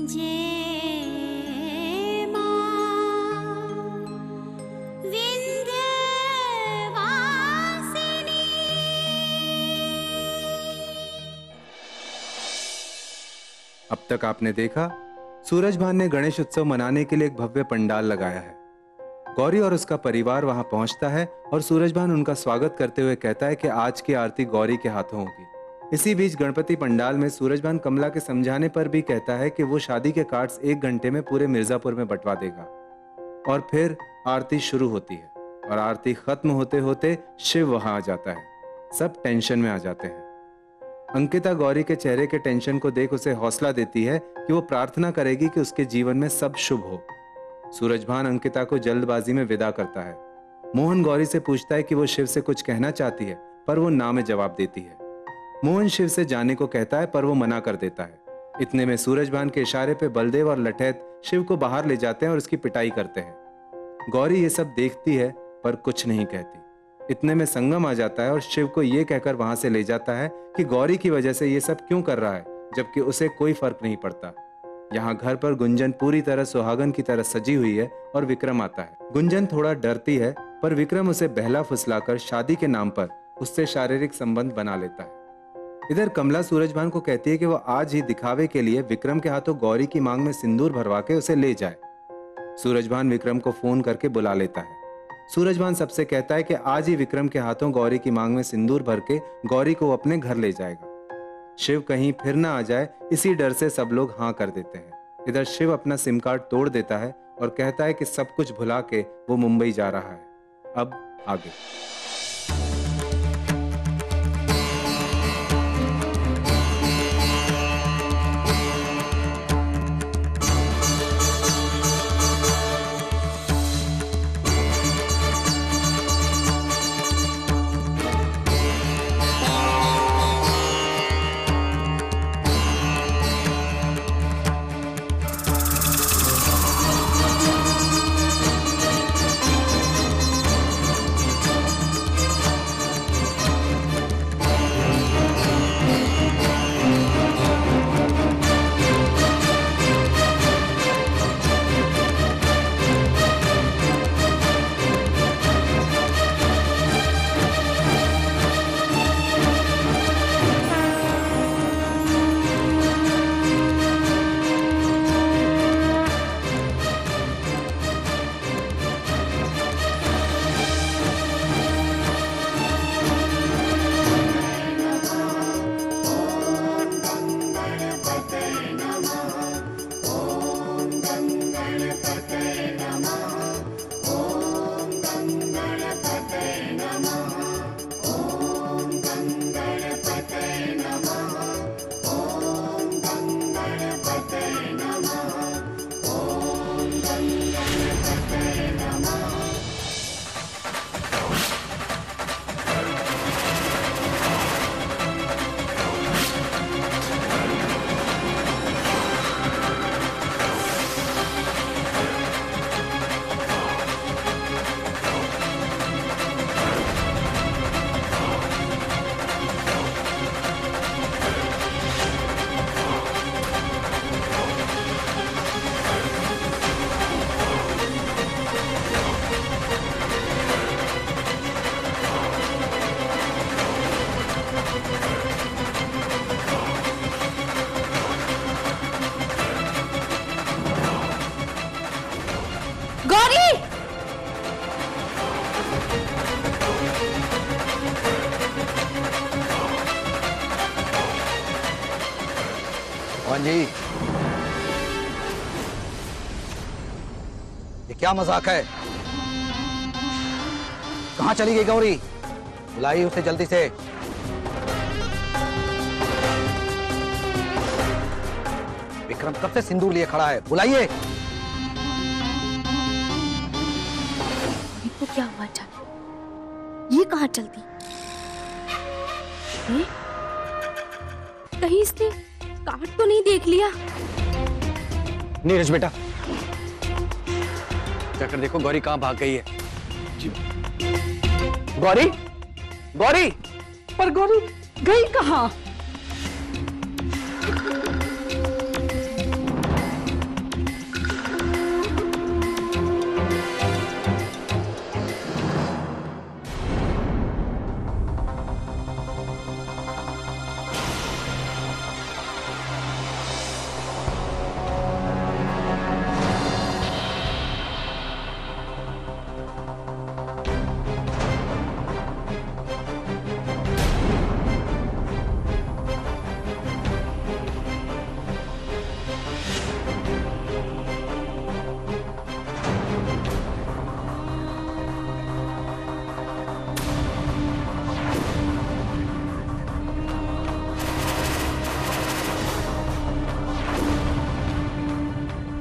जय मां विंध्यवासिनी। अब तक आपने देखा, सूरजभान ने गणेश उत्सव मनाने के लिए एक भव्य पंडाल लगाया है। गौरी और उसका परिवार वहां पहुंचता है और सूरजभान उनका स्वागत करते हुए कहता है कि आज की आरती गौरी के हाथों होगी। इसी बीच गणपति पंडाल में सूरजभान कमला के समझाने पर भी कहता है कि वो शादी के कार्ड्स 1 घंटे में पूरे मिर्जापुर में बंटवा देगा। और फिर आरती शुरू होती है और आरती खत्म होते होते शिव वहां आ जाता है। सब टेंशन में आ जाते हैं। अंकिता गौरी के चेहरे के टेंशन को देख उसे हौसला देती है कि वो प्रार्थना करेगी कि उसके जीवन में सब शुभ हो। सूरजभान अंकिता को जल्दबाजी में विदा करता है। मोहन गौरी से पूछता है कि वो शिव से कुछ कहना चाहती है, पर वो ना में जवाब देती है। मोहन शिव से जाने को कहता है, पर वो मना कर देता है। इतने में सूरजभान के इशारे पे बलदेव और लठैत शिव को बाहर ले जाते हैं और उसकी पिटाई करते हैं। गौरी ये सब देखती है पर कुछ नहीं कहती। इतने में संगम आ जाता है और शिव को ये कहकर वहां से ले जाता है कि गौरी की वजह से ये सब क्यों कर रहा है, जबकि उसे कोई फर्क नहीं पड़ता। यहाँ घर पर गुंजन पूरी तरह सुहागन की तरह सजी हुई है और विक्रम आता है। गुंजन थोड़ा डरती है, पर विक्रम उसे बहला फुसलाकर शादी के नाम पर उससे शारीरिक संबंध बना लेता है। इधर कमला सूरजभान को कहती है कि वो आज ही दिखावे के लिए विक्रम के हाथों गौरी की मांग में सिंदूर भरवा के उसे ले जाए। सूरजभान विक्रम को फोन करके बुला लेता है। सूरजभान सबसे कहता है कि आज ही विक्रम के हाथों गौरी की मांग में सिंदूर भर के गौरी को अपने घर ले जाएगा। शिव कहीं फिर ना आ जाए, इसी डर से सब लोग हाँ कर देते हैं। इधर शिव अपना सिम कार्ड तोड़ देता है और कहता है कि सब कुछ भुला के वो मुंबई जा रहा है। अब आगे। मोहन जी, ये क्या मजाक है? कहां चली गई गौरी? बुलाइए उसे जल्दी से। विक्रम कब से सिंदूर लिए खड़ा है, बुलाइए। तो क्या हुआ जाने? ये कहां चलती? कहीं इसने कार्ड तो नहीं देख लिया? नीरज बेटा, जाकर देखो गौरी कहां भाग गई है। गौरी, गौरी, पर गौरी गई कहां?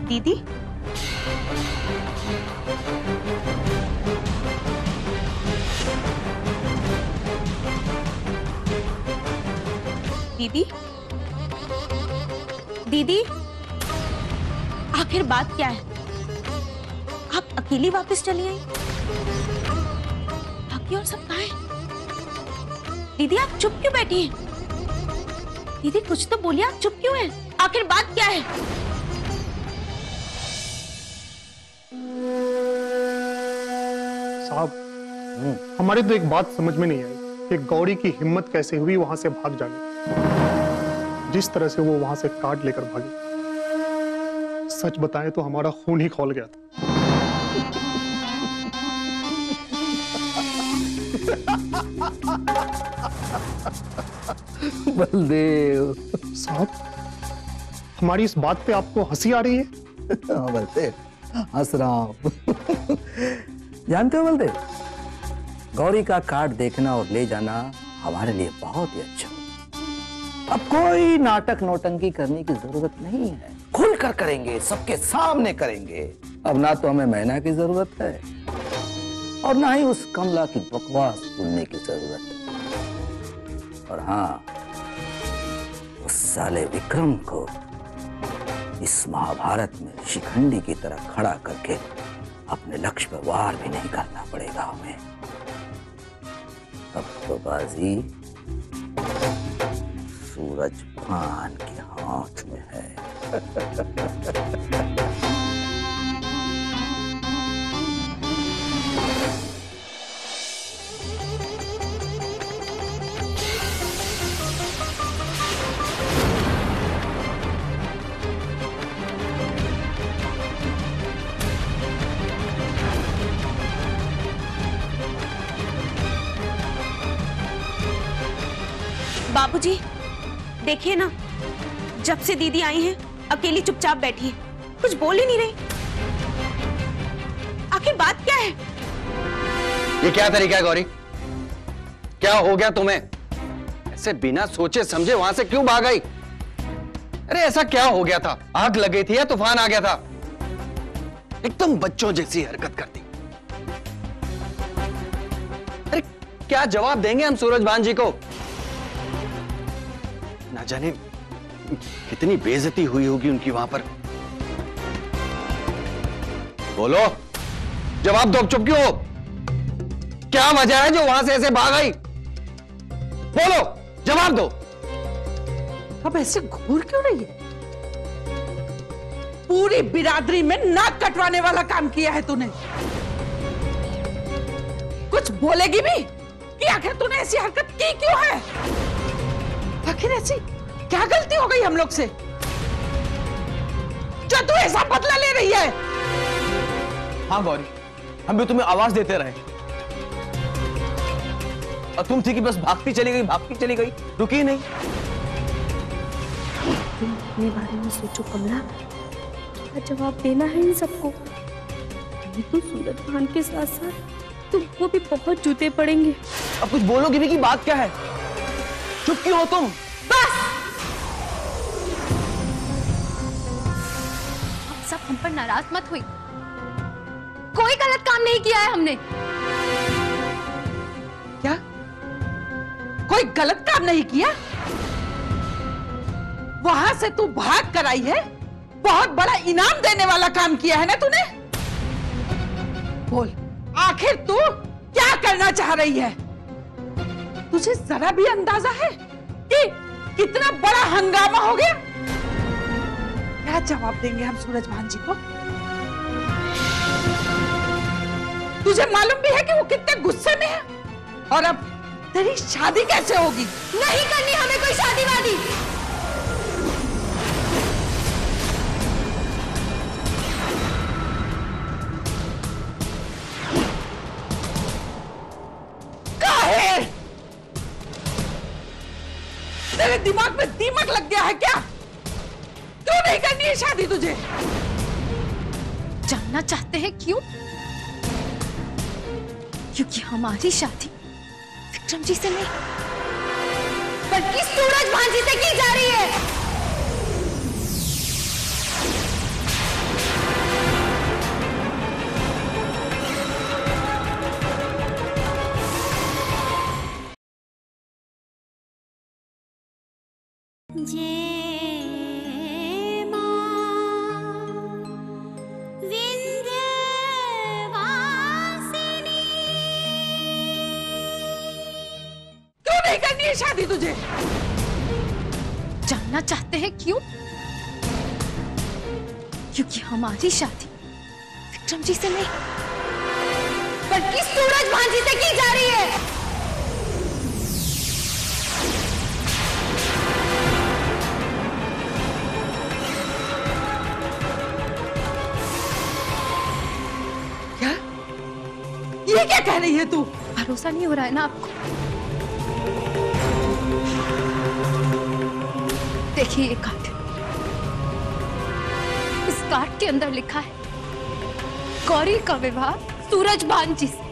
दीदी, दीदी, दीदी, आखिर बात क्या है? आप अकेली वापस चली आई? बाकी और सब कहाँ हैं? दीदी आप चुप क्यों बैठी हैं? दीदी कुछ तो बोलिए, आप चुप क्यों हैं? आखिर बात क्या है? साहब, हमारी तो एक बात समझ में नहीं आई कि गौरी की हिम्मत कैसे हुई वहां से भाग जाने। जिस तरह से वो वहां से कार्ड लेकर भागी, सच बताएं तो हमारा खून ही खौल गया था। बलदेव साहब, हमारी इस बात पे आपको हंसी आ रही है? हाँ बलदेव, हंस रहा हूं। जानते हो बलदेव, गौरी का कार्ड देखना और ले जाना हमारे लिए बहुत ही अच्छा। अब कोई नाटक नौटंकी करने की जरूरत नहीं है, खुलकर करेंगे, सबके सामने करेंगे। अब ना तो हमें मैना की जरूरत है और ना ही उस कमला की बकवास सुनने की जरूरत है। और हाँ, उस साले विक्रम को इस महाभारत में शिखंडी की तरह खड़ा करके अपने लक्ष्य पर वार भी नहीं करना पड़ेगा हमें। अब तो बाजी सूरज भान के हाथ में है। बाबूजी, देखिए ना, जब से दीदी आई हैं, अकेली चुपचाप बैठी है, कुछ बोल ही नहीं रही। आखिर बात क्या है? ये क्या तरीका है गौरी? क्या हो गया तुम्हें? ऐसे बिना सोचे समझे वहां से क्यों भाग आई? अरे ऐसा क्या हो गया था? आग लग गई थी या तूफान आ गया था? एकदम बच्चों जैसी हरकत करती। अरे क्या जवाब देंगे हम सूरज भान जी को? ना जाने कितनी बेइज्जती हुई होगी उनकी वहां पर। बोलो, जवाब दो, चुप क्यों हो? क्या वजह है जो वहां से ऐसे भाग आई? बोलो, जवाब दो। अब ऐसे घूर क्यों रही है? पूरी बिरादरी में नाक कटवाने वाला काम किया है तूने। कुछ बोलेगी भी कि आखिर तूने ऐसी हरकत की क्यों है? आखिर ऐसी क्या गलती हो गई हम लोग से जो तू ऐसा बदला ले रही है? हाँ गौरी, हम भी तुम्हें आवाज देते रहे और तुम थी कि बस भागती चली गई, रुकी नहीं। तुम अपने बारे में सोचो कमला, क्या जवाब देना है इन सबको? नहीं तो सूरज भान के साथ साथ तुमको भी बहुत जूते पड़ेंगे। अब कुछ बोलोगी भी कि बात क्या है? चुप क्यों हो तुम? बस आप सब हम पर नाराज मत हुई। कोई गलत काम नहीं किया है हमने। क्या कोई गलत काम नहीं किया? वहां से तू भाग कर आई है, बहुत बड़ा इनाम देने वाला काम किया है ना तूने? बोल, आखिर तू क्या करना चाह रही है? तुझे जरा भी अंदाजा है कि कितना बड़ा हंगामा हो गया? क्या जवाब देंगे हम सूरज भान जी को? तुझे मालूम भी है कि वो कितने गुस्से में है? और अब तेरी शादी कैसे होगी? नहीं करनी हमें कोई शादी वादी। काहे? तेरे दिमाग में दीमक लग गया है क्या? क्यों नहीं करनी है शादी तुझे? जानना चाहते हैं क्यों? क्योंकि हमारी शादी विक्रम जी से नहीं, बल्कि सूरज भान जी से की जा रही है। जय मां विंध्यवासिनी। क्यों नहीं करनी है शादी तुझे? जानना चाहते हैं क्यों? क्योंकि हमारी शादी विक्रम जी से नहीं बल्कि सूरज भान जी से की जा रही है। क्या? ये क्या कह रही है तू? भरोसा नहीं हो रहा है ना आपको? देखिए ये कार्ड, इस कार्ड के अंदर लिखा है गौरी का विवाह सूरज भान जी से।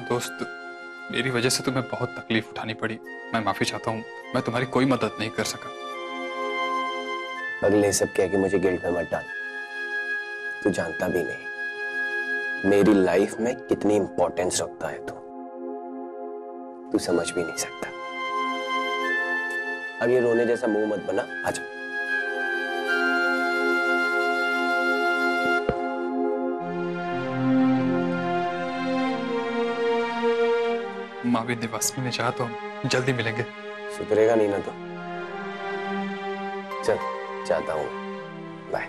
दोस्त, मेरी वजह से तुम्हें बहुत तकलीफ उठानी पड़ी। मैं माफी चाहता हूँ, मैं तुम्हारी कोई मदद नहीं कर सका। अगले सब कह के मुझे गिल्ट में मत डाल। तू जानता भी नहीं मेरी लाइफ में कितनी इंपॉर्टेंस रखता है तू समझ भी नहीं सकता। अब ये रोने जैसा मुंह मत बना, आजा। माँ विंध्यवासिनी ने चाहा तो हम जल्दी मिलेंगे। सुधरेगा नहीं ना तो चल, जाता हूँ, बाय।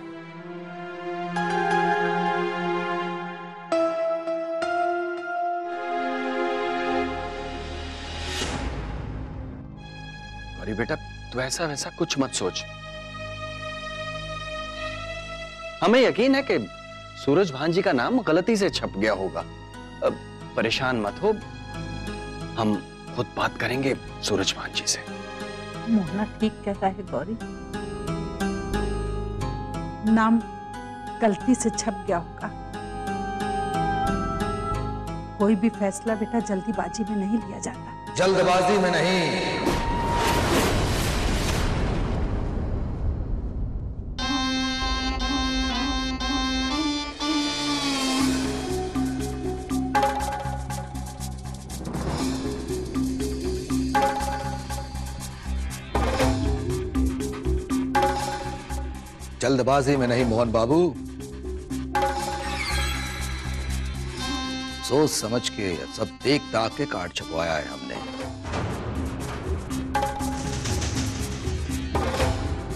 अरे बेटा, तू ऐसा वैसा कुछ मत सोच। हमें यकीन है कि सूरज भान जी का नाम गलती से छप गया होगा। अब परेशान मत हो, हम खुद बात करेंगे सूरज भान जी से। मोहना ठीक कहता है गौरी, नाम गलती से छप गया होगा। कोई भी फैसला बेटा जल्दीबाजी में नहीं लिया जाता। जल्दबाजी में नहीं, जल्दबाजी में नहीं मोहन बाबू, सोच समझ के सब देख दाख के कार्ड छपवाया है हमने।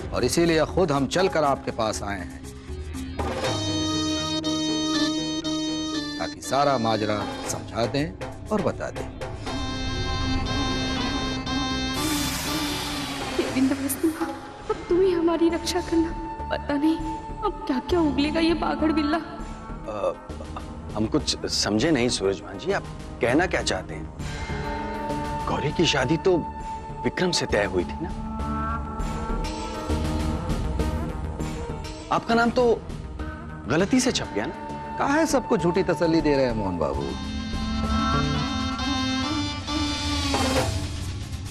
और इसीलिए खुद हम चलकर आपके पास आए हैं ताकि सारा माजरा समझा दें और बता दें। अब तुम ही हमारी रक्षा करना। पता नहीं अब क्या क्या उगलेगा ये बागड़ बिल्ला। हम कुछ समझे नहीं सूरज भान जी, आप कहना क्या चाहते हैं? गौरी की शादी तो विक्रम से तय हुई थी ना? आपका नाम तो गलती से छप गया ना? कहा है सबको झूठी तसल्ली दे रहे हैं मोहन बाबू।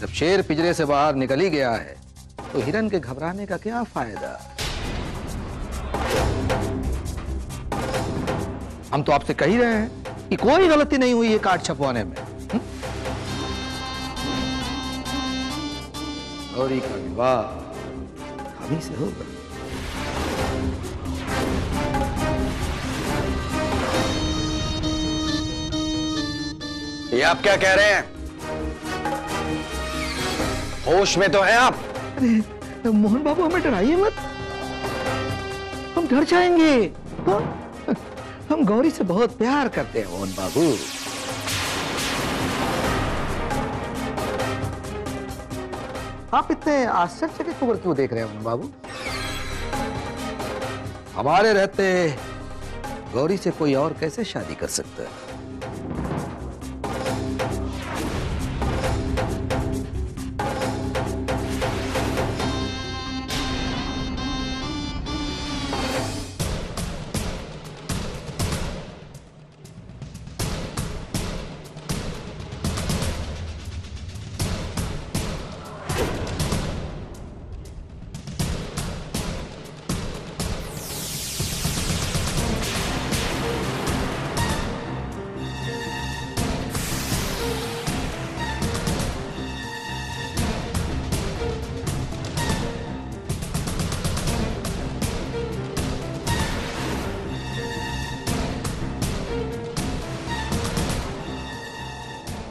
जब शेर पिंजरे से बाहर निकल ही गया है तो हिरन के घबराने का क्या फायदा। हम तो आपसे कह ही रहे हैं कि कोई गलती नहीं हुई है कार्ड छपवाने में। गौरी का विवाह हम ही से होगा। ये आप क्या कह रहे हैं? होश में तो हैं आप? अरे मोहन बाबू, हमें डराइए मत, हम डर जाएंगे। हाँ? हम गौरी से बहुत प्यार करते हैं मोहन बाबू। आप इतने आश्चर्य की खबर क्यों देख रहे हैं मोहन बाबू? हमारे रहते गौरी से कोई और कैसे शादी कर सकता है?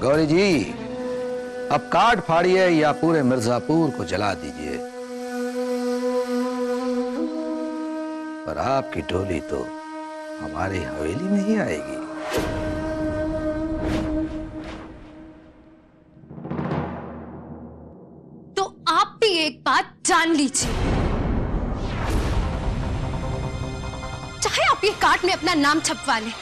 गौरी जी, अब काट फाड़िए या पूरे मिर्जापुर को जला दीजिए, पर आपकी डोली तो हमारी हवेली में ही आएगी। तो आप भी एक बात जान लीजिए, चाहे आप ये कार्ड में अपना नाम छपवा लें,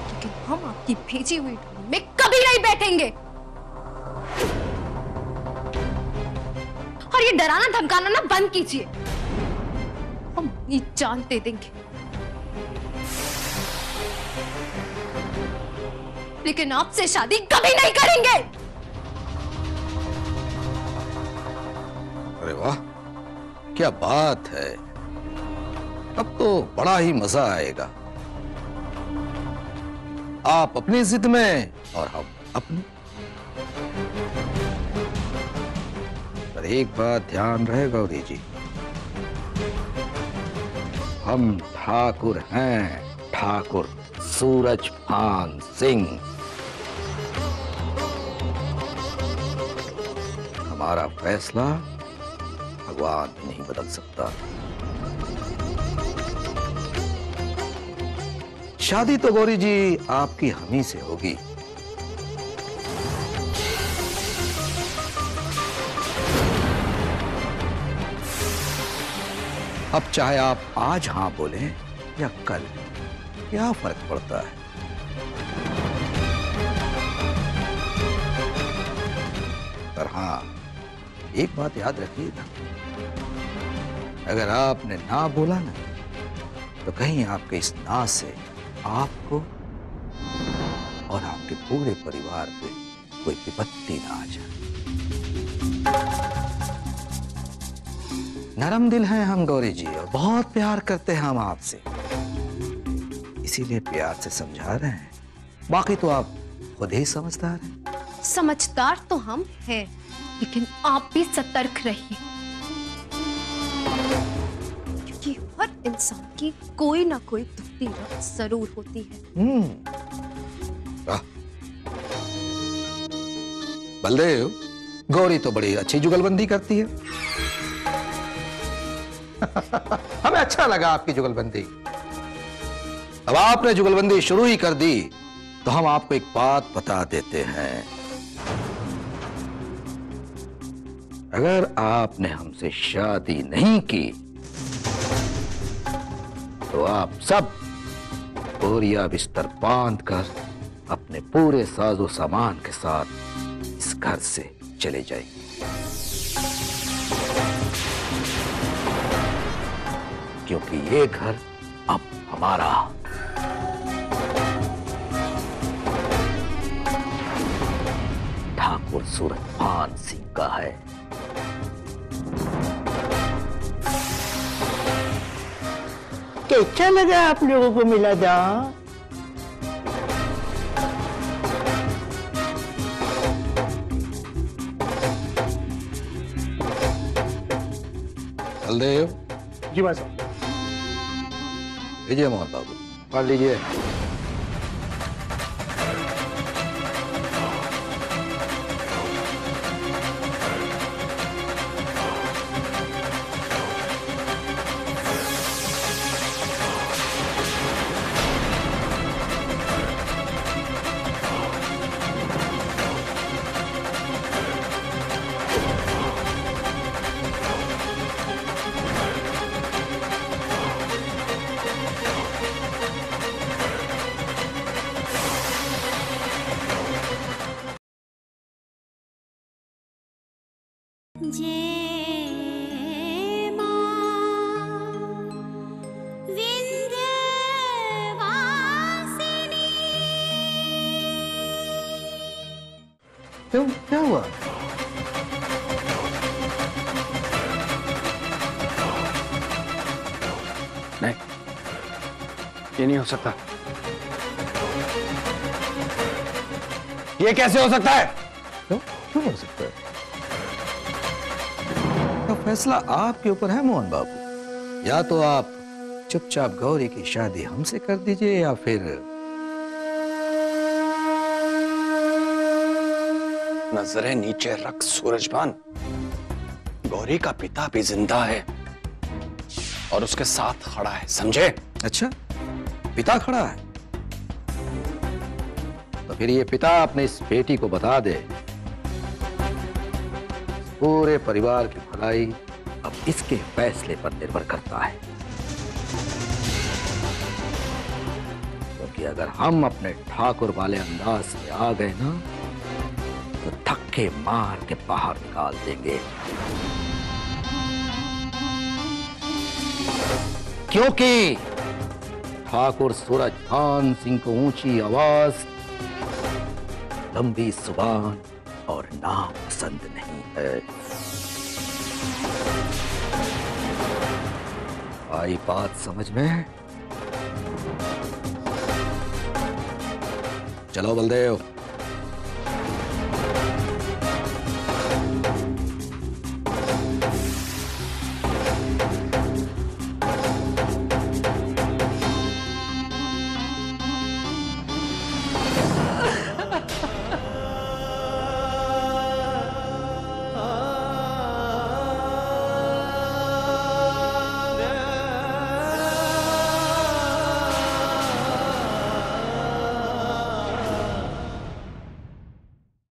लेकिन हम आपकी भेजी हुई डोली में कभी नहीं बैठेंगे। और ये डराना धमकाना ना बंद कीजिए, हम अपनी जान दे देंगे, लेकिन आपसे शादी कभी नहीं करेंगे। अरे वाह, क्या बात है, अब तो बड़ा ही मजा आएगा। आप अपनी जिद में और हम अपनी। पर एक बात ध्यान रहे गौरी जी, हम ठाकुर हैं, ठाकुर सूरजभान सिंह। हमारा फैसला भगवान भी नहीं बदल सकता। शादी तो गौरी जी आपकी हम ही से होगी। अब चाहे आप आज हां बोले या कल, क्या फर्क पड़ता है? पर हां, एक बात याद रखिएगा, अगर आपने ना बोला ना, तो कहीं आपके इस ना से आपको और आपके पूरे परिवार पे कोई विपत्ति ना आ जाए। नरम दिल हैं हम गौरी जी, और बहुत प्यार करते हैं हम आपसे, इसीलिए प्यार से समझा रहे हैं, बाकी तो आप खुद ही समझदार हैं। समझदार तो हम हैं, लेकिन आप भी सतर्क रहिए, क्योंकि हर इंसान की कोई ना कोई दुखती रात जरूर होती है। बलदेव, गौरी तो बड़ी अच्छी जुगलबंदी करती है। हमें अच्छा लगा आपकी जुगलबंदी। अब आपने जुगलबंदी शुरू ही कर दी, तो हम आपको एक बात बता देते हैं, अगर आपने हमसे शादी नहीं की, तो आप सब बोरिया बिस्तर बांधकर अपने पूरे साजो सामान के साथ इस घर से चले जाएंगे। क्योंकि ये घर अब हमारा, ठाकुर सूरजभान सिंह का है। कैसा लगा आप लोगों को मिला जा? बलदेव जी भाई साहब। विजय मोहन बाबू, पढ़ लीजिए। क्यों, क्या हुआ? नहीं, ये नहीं हो सकता। ये कैसे हो सकता है? क्यों, क्यों हो सकता है? तो फैसला आपके ऊपर है मोहन बाबू। या तो आप चुपचाप गौरी की शादी हमसे कर दीजिए, या फिर नजरें नीचे रख सूरजभान। गौरी का पिता भी जिंदा है और उसके साथ खड़ा है, समझे? अच्छा, पिता खड़ा है तो फिर ये पिता अपने इस बेटी को बता दे पूरे परिवार की भलाई अब इसके फैसले पर निर्भर करता है। क्योंकि अगर हम अपने ठाकुर वाले अंदाज में आ गए ना, तो धक्के मार के बाहर निकाल देंगे। क्योंकि ठाकुर सूरजभान सिंह को ऊंची आवाज, लंबी जुबान और नाम पसंद नहीं है। आई बात समझ में? चलो बलदेव,